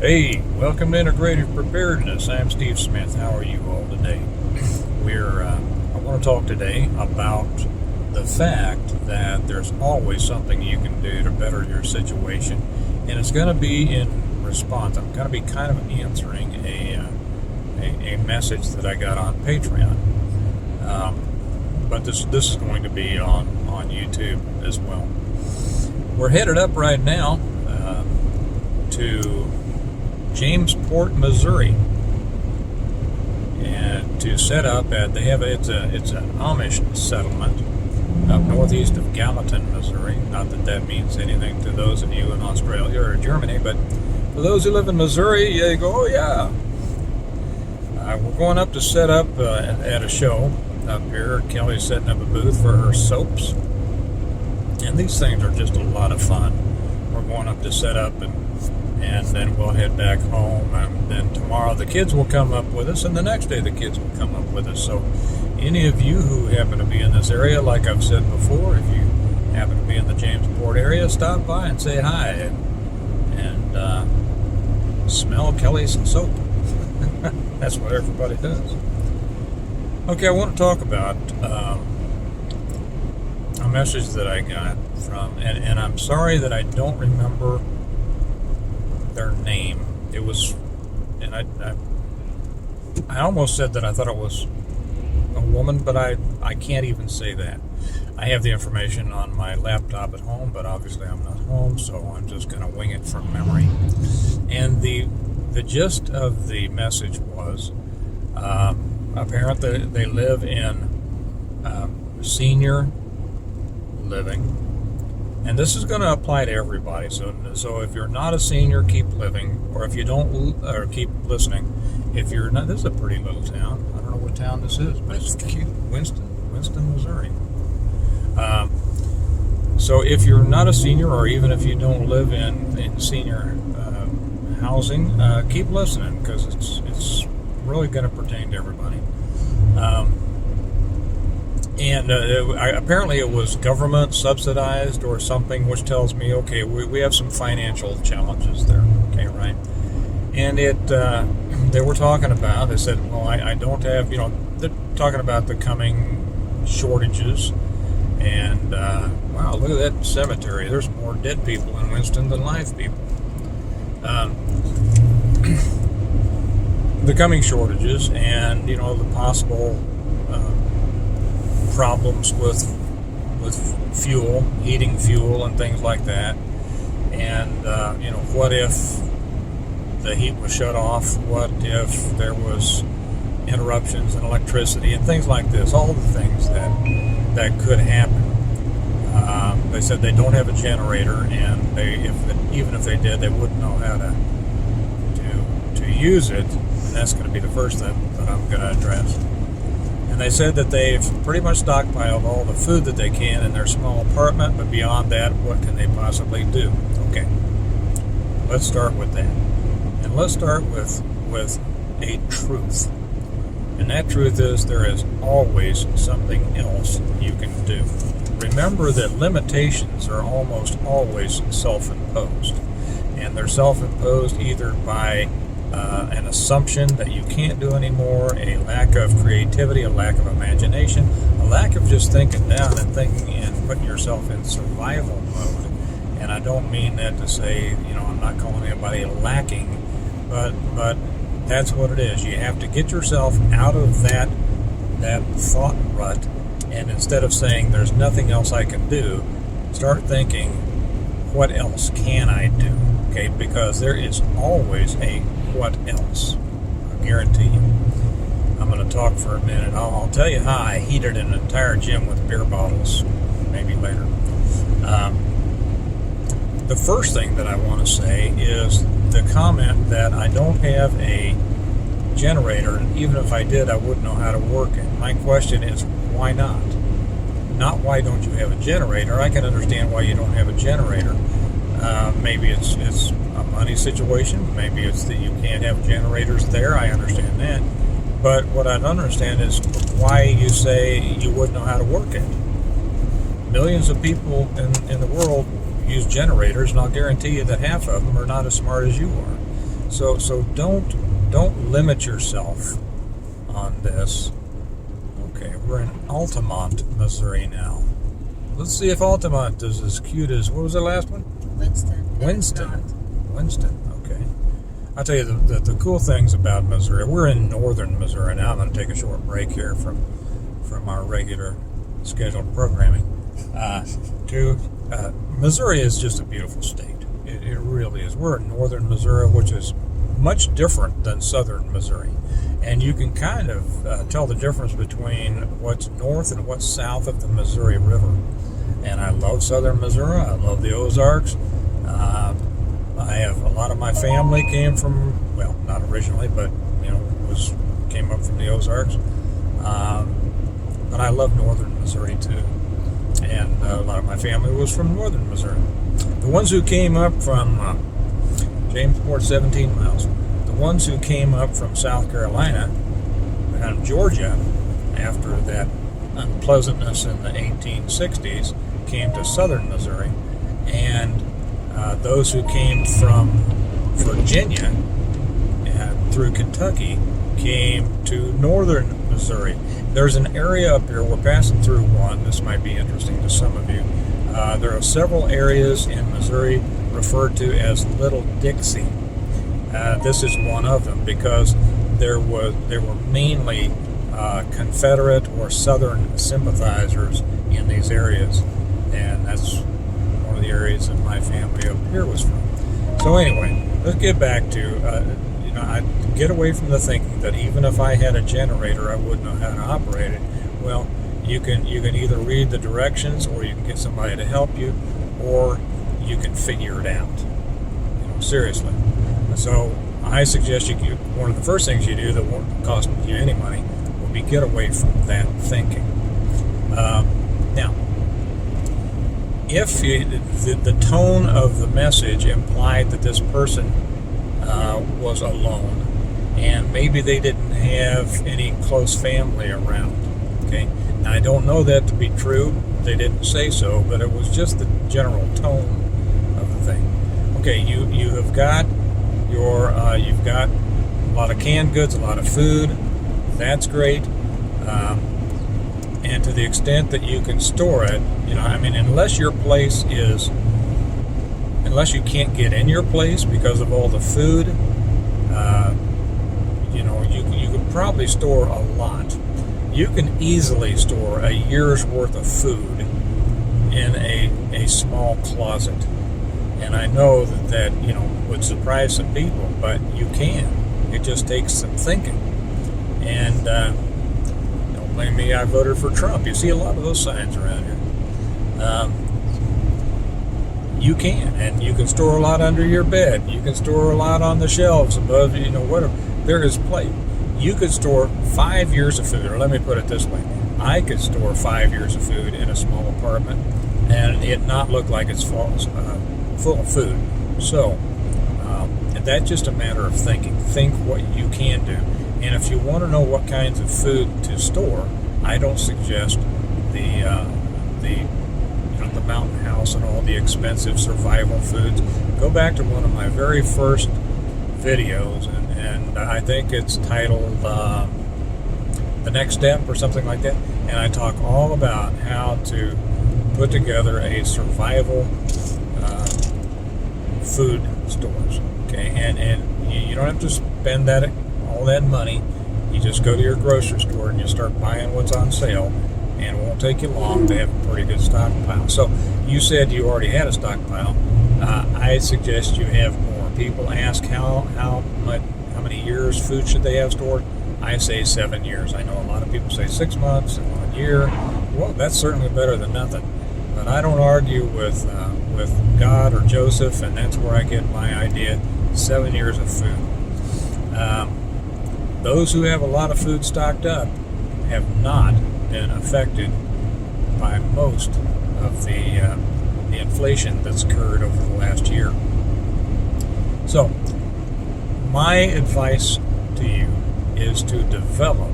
Hey, welcome to Integrative Preparedness. I'm Steve Smith. How are you all today? I want to talk today about the fact that there's always something you can do to better your situation, and it's going to be in response. I'm going to be kind of answering a message that I got on Patreon, but this is going to be on YouTube as well. We're headed up right now to Jamesport, Missouri, and to set up at it's an Amish settlement up northeast of Gallatin, Missouri. Not that that means anything to those of you in Australia or Germany, but for those who live in Missouri, you go, oh yeah. We're going up to set up at a show up here. Kelly's setting up a booth for her soaps, and these things are just a lot of fun. We're going up to set up, and then we'll head back home, and then tomorrow the kids will come up with us, and the next day the kids will come up with us. So any of you who happen to be in this area, like I've said before, if you happen to be in the Jamesport area, stop by and say hi and smell Kelly's soap. That's what everybody does. Okay, I want to talk about a message that I got from, and I'm sorry that I don't remember their name. It was, and I almost said that I thought it was a woman, but I can't even say that. I have the information on my laptop at home, but obviously I'm not home, so I'm just going to wing it from memory. And the gist of the message was, apparently they live in senior living. And this is going to apply to everybody. So if you're not a senior, keep living, or if you don't, or keep listening. If you're not, this is a pretty little town. I don't know what town this is, but it's cute. Winston, Missouri. So if you're not a senior, or even if you don't live in senior housing, keep listening, because it's really going to pertain to everybody. And apparently it was government subsidized or something, which tells me, okay, we have some financial challenges there. Okay, right? And they were talking about, they said, well, I don't have, they're talking about the coming shortages. And, wow, look at that cemetery. There's more dead people in Winston than live people. The coming shortages and, the possible problems with fuel, heating fuel, and things like that. And what if the heat was shut off? What if there was interruptions in electricity and things like this? All the things that could happen. They said they don't have a generator, and even if they did, they wouldn't know how to use it. And that's going to be the first thing that I'm going to address. And they said that they've pretty much stockpiled all the food that they can in their small apartment, but beyond that, what can they possibly do? Okay, let's start with that. And let's start with a truth. And that truth is there is always something else you can do. Remember that limitations are almost always self-imposed. And they're self-imposed either by an assumption that you can't do anymore, a lack of creativity, a lack of imagination, a lack of just thinking down and thinking and putting yourself in survival mode. And I don't mean that to say, I'm not calling anybody lacking, but that's what it is. You have to get yourself out of that thought rut, and instead of saying there's nothing else I can do, start thinking, what else can I do? Okay, because there is always a what else. I guarantee you. I'm going to talk for a minute. I'll tell you how I heated an entire gym with beer bottles, maybe later. The first thing that I want to say is the comment that I don't have a generator, and even if I did, I wouldn't know how to work it. My question is, why not? Not why don't you have a generator. I can understand why you don't have a generator. Maybe it's a money situation. Maybe it's that you can't have generators there. I understand that. But what I don't understand is why you say you wouldn't know how to work it. Millions of people in the world use generators, and I'll guarantee you that half of them are not as smart as you are. So don't limit yourself on this. Okay, we're in Altamont, Missouri now. Let's see if Altamont is as cute as, what was the last one? Winston. Okay. I'll tell you the cool things about Missouri. We're in northern Missouri now. I'm going to take a short break here from our regular scheduled programming. Missouri is just a beautiful state. It really is. We're in northern Missouri, which is much different than southern Missouri. And you can kind of tell the difference between what's north and what's south of the Missouri River. And I love southern Missouri. I love the Ozarks. I have a lot of my family came from, well, not originally, but came up from the Ozarks. But I love northern Missouri too. And a lot of my family was from northern Missouri. The ones who came up from Jamesport, 17 miles. The ones who came up from South Carolina and Georgia after that unpleasantness in the 1860s came to southern Missouri, and those who came from Virginia through Kentucky came to northern Missouri. There's an area up here, we're passing through one, this might be interesting to some of you. There are several areas in Missouri referred to as Little Dixie. This is one of them because there were mainly Confederate or Southern sympathizers in these areas, and that's one of the areas that my family up here was from. So anyway, let's get back to I get away from the thinking that even if I had a generator, I wouldn't know how to operate it. Well, you can either read the directions, or you can get somebody to help you, or you can figure it out. Seriously. So I suggest one of the first things you do that won't cost you any money will be get away from that thinking. Now, if the tone of the message implied that this person was alone, and maybe they didn't have any close family around. Okay, now I don't know that to be true. They didn't say so, but it was just the general tone of the thing. Okay, you have got you've got a lot of canned goods, a lot of food. That's great, and to the extent that you can store it, unless you can't get in your place because of all the food, you could probably store a lot. You can easily store a year's worth of food in a small closet. And I know that would surprise some people, but you can. It just takes some thinking. And don't blame me, I voted for Trump. You see a lot of those signs around here. You can, and you can store a lot under your bed. You can store a lot on the shelves above, whatever. There is place. You could store 5 years of food, or let me put it this way. I could store 5 years of food in a small apartment and it not look like it's full of food. So, that's just a matter of thinking. Think what you can do. And if you want to know what kinds of food to store, I don't suggest the mountain house and all the expensive survival foods. Go back to one of my very first videos, and I think it's titled The Next Step or something like that, and I talk all about how to put together a survival food stores. Okay, and you don't have to spend all that money. You just go to your grocery store and you start buying what's on sale, and it won't take you long. They have a pretty good stockpile. So you said you already had a stockpile. I suggest you have more. People ask how many years food should they have stored. I say 7 years. I know a lot of people say 6 months and 1 year. Well, that's certainly better than nothing. But I don't argue with God or Joseph, and that's where I get my idea. 7 years of food. Those who have a lot of food stocked up have not been affected by most of the inflation that's occurred over the last year. So, my advice to you is to develop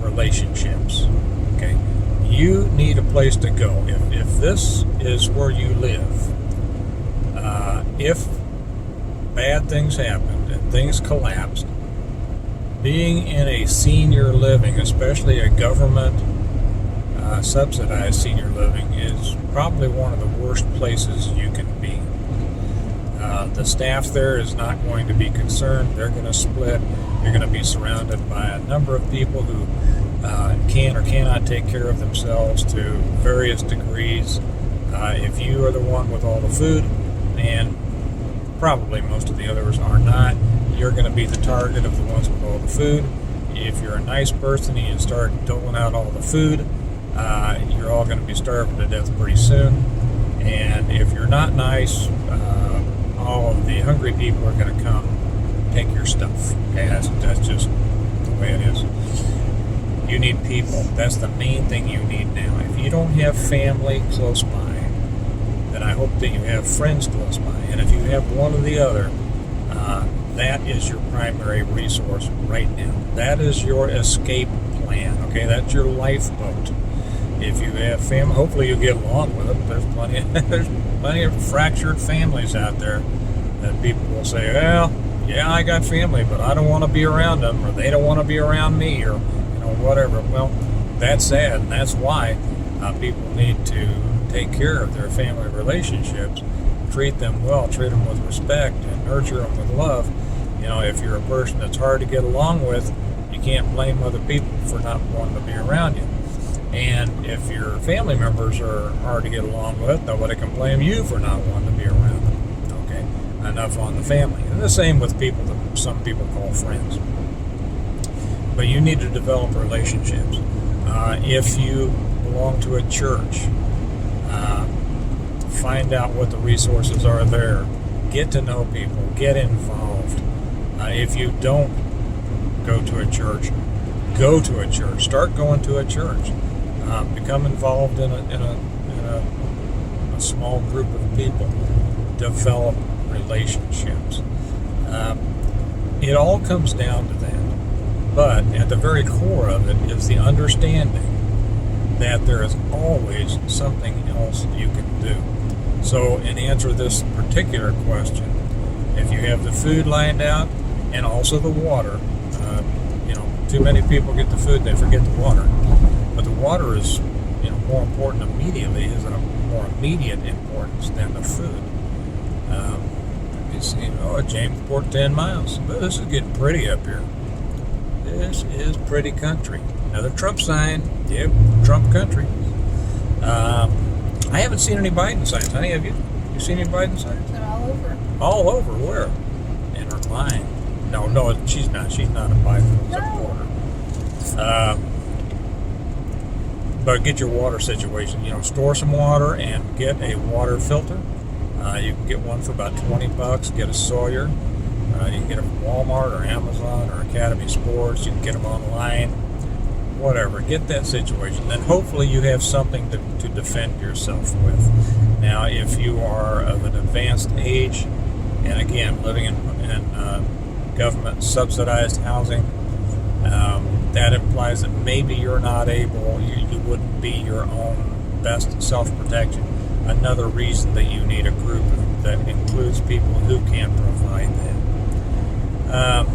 relationships. Okay, you need a place to go. If this is where you live, if bad things happened and things collapsed, being in a senior living, especially a government subsidized senior living, is probably one of the worst places you can be. The staff there is not going to be concerned. They're going to split. You're going to be surrounded by a number of people who can or cannot take care of themselves to various degrees. If you are the one with all the food, and probably most of the others are not, you're going to be the target of the ones with all the food. If you're a nice person and you start doling out all the food, you're all going to be starving to death pretty soon. And if you're not nice, all of the hungry people are going to come take your stuff. Okay, that's just the way it is. You need people. That's the main thing you need now. If you don't have family close by, then I hope that you have friends close by. And if you have one or the other, that is your primary resource right now. That is your escape plan. Okay, that's your lifeboat. If you have family, hopefully you get along with them. There's plenty of fractured families out there that people will say, well, yeah, I got family, but I don't want to be around them, or they don't want to be around me, or whatever. Well, that's sad, and that's why people need to take care of their family relationships, treat them well, treat them with respect, and nurture them with love. If you're a person that's hard to get along with, you can't blame other people for not wanting to be around you. And if your family members are hard to get along with, nobody can blame you for not wanting to be around them. Okay, enough on the family. And the same with people that some people call friends. But you need to develop relationships. If you belong to a church, find out what the resources are there. Get to know people. Get involved. If you don't go to a church, go to a church. Start going to a church. Become involved in a small group of people. Develop relationships. It all comes down to that. But at the very core of it is the understanding that there is always something else you can do. So, in answer to this particular question, if you have the food lined out and also the water, too many people get the food and they forget the water. But the water is, more important immediately, is of more immediate importance than the food. Jamesport 10 miles. But this is getting pretty up here. This is pretty country. Another Trump sign. Yep, Trump country. I haven't seen any Biden signs. Honey, have you? You seen any Biden signs? They're all over. All over? Where? In her line. No, she's not. She's not a Biden supporter. But get your water situation. Store some water and get a water filter. You can get one for about $20. Get a Sawyer. You can get them from Walmart or Amazon or Academy Sports. You can get them online. Whatever. Get that situation. Then hopefully you have something to defend yourself with. Now, if you are of an advanced age, and again, living in government subsidized housing, that implies that maybe you're not able, you wouldn't be your own best self-protection. Another reason that you need a group that includes people who can provide that.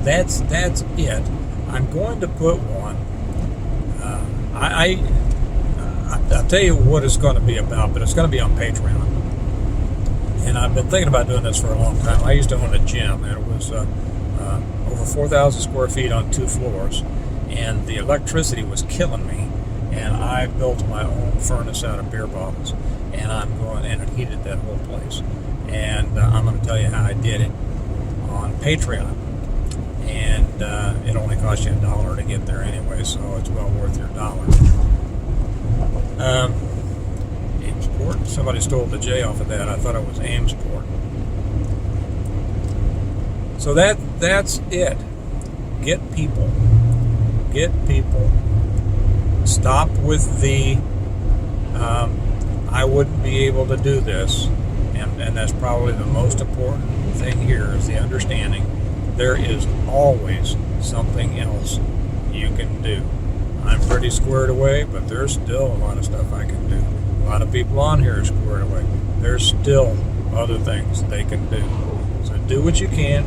That's it. I'm going to put one. I'll tell you what it's going to be about, but it's going to be on Patreon. And I've been thinking about doing this for a long time. I used to own a gym, and it was over 4,000 square feet on 2 floors, and the electricity was killing me. And I built my own furnace out of beer bottles, and it heated that whole place. And I'm going to tell you how I did it on Patreon. And it only cost you $1 to get there anyway, so it's well worth your $1. Amesport. Somebody stole the J off of that. I thought it was Amesport. So that's it. Get people. Stop with the I wouldn't be able to do this, and that's probably the most important thing here is the understanding there is always something else you can do. I'm pretty squared away, but there's still a lot of stuff I can do. A lot of people on here are squared away. There's still other things they can do. So do what you can.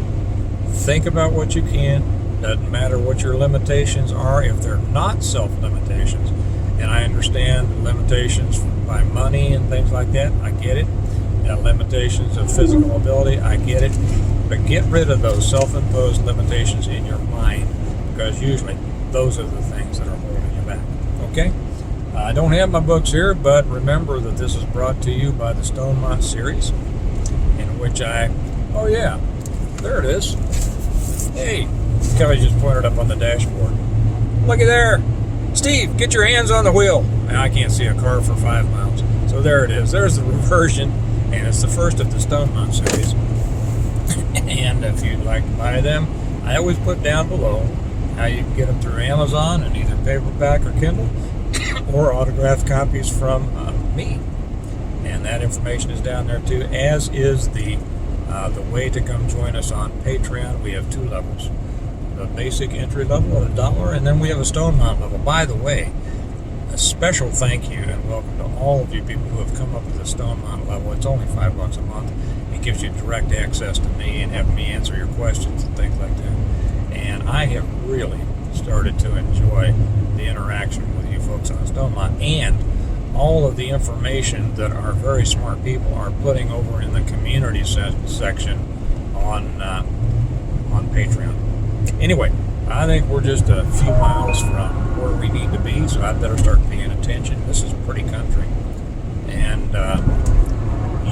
Think about what you can. Doesn't matter what your limitations are if they're not self-limitations. And I understand limitations by money and things like that. I get it. Limitations of physical ability. I get it. But get rid of those self-imposed limitations in your mind, because usually those are the things that are holding you back. Okay? I don't have my books here, but remember that this is brought to you by the Stonemont series, in which oh yeah, there it is. Hey, Kelly just pointed up on the dashboard. Looky there. Steve, get your hands on the wheel. Now, I can't see a car for 5 miles. So there it is. There's the reversion, and it's the first of the Stonemont series. And if you'd like to buy them, I always put down below how you can get them through Amazon in either paperback or Kindle, or autographed copies from me. And that information is down there too, as is the way to come join us on Patreon. We have 2 levels. The basic entry level at $1, and then we have a Stonemont level. By the way, a special thank you and welcome to all of you people who have come up with the Stonemont level. It's only $5 a month. It gives you direct access to me and have me answer your questions and things like that. And I have really started to enjoy the interaction with you folks on Stonemont, and all of the information that our very smart people are putting over in the community section on Patreon. Anyway, I think we're just a few miles from where we need to be, so I'd better start paying attention. This is pretty country. And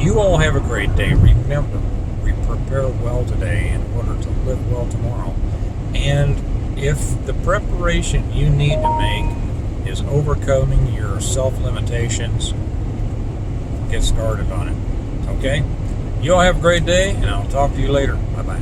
you all have a great day. Remember, we prepare well today in order to live well tomorrow. And if the preparation you need to make is overcoming your self-limitations, get started on it. Okay? You all have a great day, and I'll talk to you later. Bye-bye.